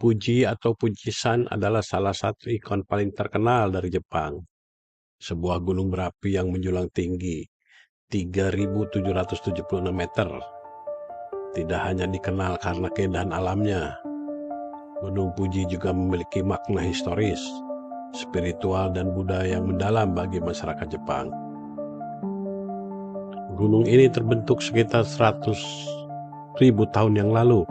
Fuji atau Fujisan adalah salah satu ikon paling terkenal dari Jepang. Sebuah gunung berapi yang menjulang tinggi 3.776 meter. Tidak hanya dikenal karena keindahan alamnya, Gunung Fuji juga memiliki makna historis, spiritual, dan budaya yang mendalam bagi masyarakat Jepang. Gunung ini terbentuk sekitar 100.000 tahun yang lalu.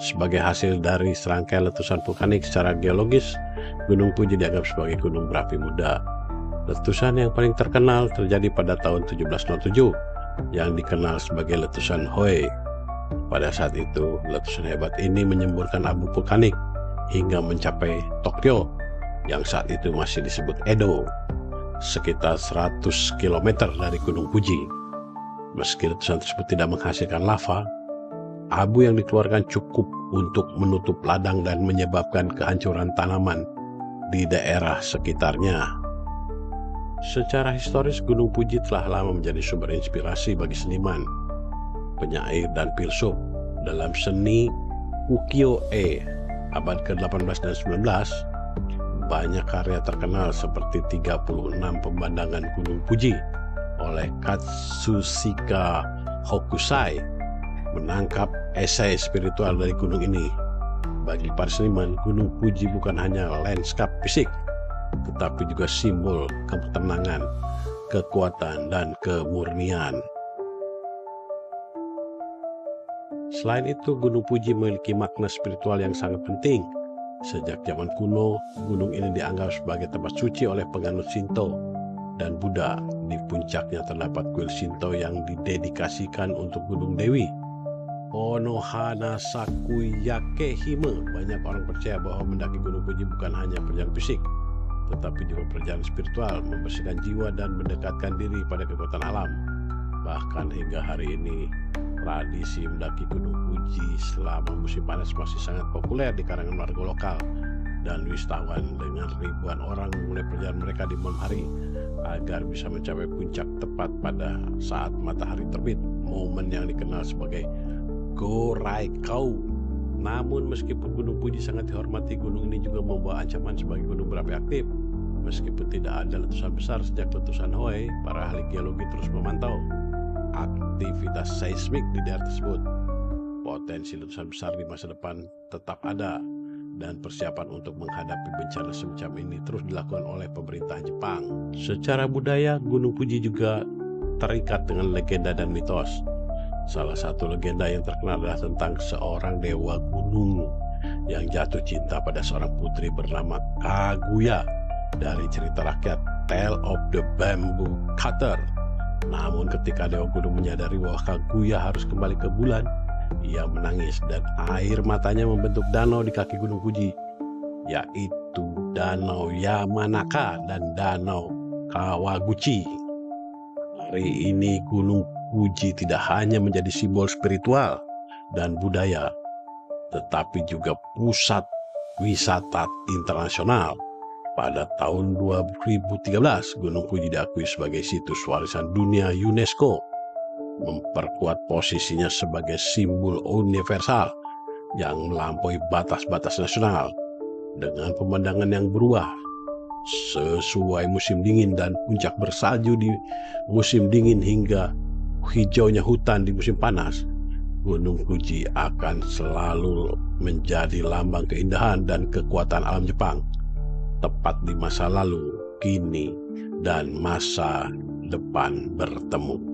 Sebagai hasil dari serangkaian letusan vulkanik secara geologis, Gunung Fuji dianggap sebagai gunung berapi muda. Letusan yang paling terkenal terjadi pada tahun 1707 yang dikenal sebagai letusan Hoi. Pada saat itu, letusan hebat ini menyemburkan abu vulkanik hingga mencapai Tokyo yang saat itu masih disebut Edo, sekitar 100 km dari Gunung Fuji. Meski letusan tersebut tidak menghasilkan lava, abu yang dikeluarkan cukup untuk menutup ladang dan menyebabkan kehancuran tanaman di daerah sekitarnya. Secara historis, Gunung Fuji telah lama menjadi sumber inspirasi bagi seniman, penyair, dan filsuf. Dalam seni ukiyo-e abad ke-18 dan 19, banyak karya terkenal seperti 36 pemandangan Gunung Fuji oleh Katsushika Hokusai menangkap esai spiritual dari gunung ini. Bagi para seniman, Gunung Fuji bukan hanya lanskap fisik, tetapi juga simbol ketenangan, kekuatan, dan kemurnian. Selain itu, Gunung Fuji memiliki makna spiritual yang sangat penting. Sejak zaman kuno, gunung ini dianggap sebagai tempat suci oleh penganut Shinto dan Buddha. Di puncaknya terdapat kuil Shinto yang didedikasikan untuk Gunung Dewi, Onohana Sakuyake Hime. Banyak orang percaya bahwa mendaki Gunung Fuji bukan hanya perjalanan fisik, tetapi juga perjalanan spiritual, membersihkan jiwa dan mendekatkan diri pada kekuatan alam. Bahkan hingga hari ini, tradisi mendaki Gunung Fuji selama musim panas masih sangat populer di kalangan warga lokal dan wisatawan, dengan ribuan orang memulai perjalanan mereka di malam hari agar bisa mencapai puncak tepat pada saat matahari terbit, momen yang dikenal sebagai Goraikau. Namun meskipun Gunung Fuji sangat dihormati, gunung ini juga membawa ancaman sebagai gunung berapi aktif. Meskipun tidak ada letusan besar sejak letusan Hoi, para ahli geologi terus memantau aktivitas seismik di daerah tersebut. Potensi letusan besar di masa depan tetap ada, dan persiapan untuk menghadapi bencana semacam ini terus dilakukan oleh pemerintah Jepang. Secara budaya, Gunung Fuji juga terikat dengan legenda dan mitos. Salah satu legenda yang terkenal adalah tentang seorang dewa gunung yang jatuh cinta pada seorang putri bernama Kaguya dari cerita rakyat Tale of the Bamboo Cutter. Namun ketika dewa gunung menyadari bahwa Kaguya harus kembali ke bulan, ia menangis dan air matanya membentuk danau di kaki Gunung Fuji, yaitu Danau Yamanaka dan Danau Kawaguchi. Hari ini Gunung Fuji tidak hanya menjadi simbol spiritual dan budaya, tetapi juga pusat wisata internasional. Pada tahun 2013, Gunung Fuji diakui sebagai situs warisan dunia UNESCO, memperkuat posisinya sebagai simbol universal yang melampaui batas-batas nasional. Dengan pemandangan yang berubah sesuai musim dingin dan puncak bersalju di musim dingin hingga hijaunya hutan di musim panas, Gunung Fuji akan selalu menjadi lambang keindahan dan kekuatan alam Jepang, tepat di masa lalu, kini, dan masa depan bertemu.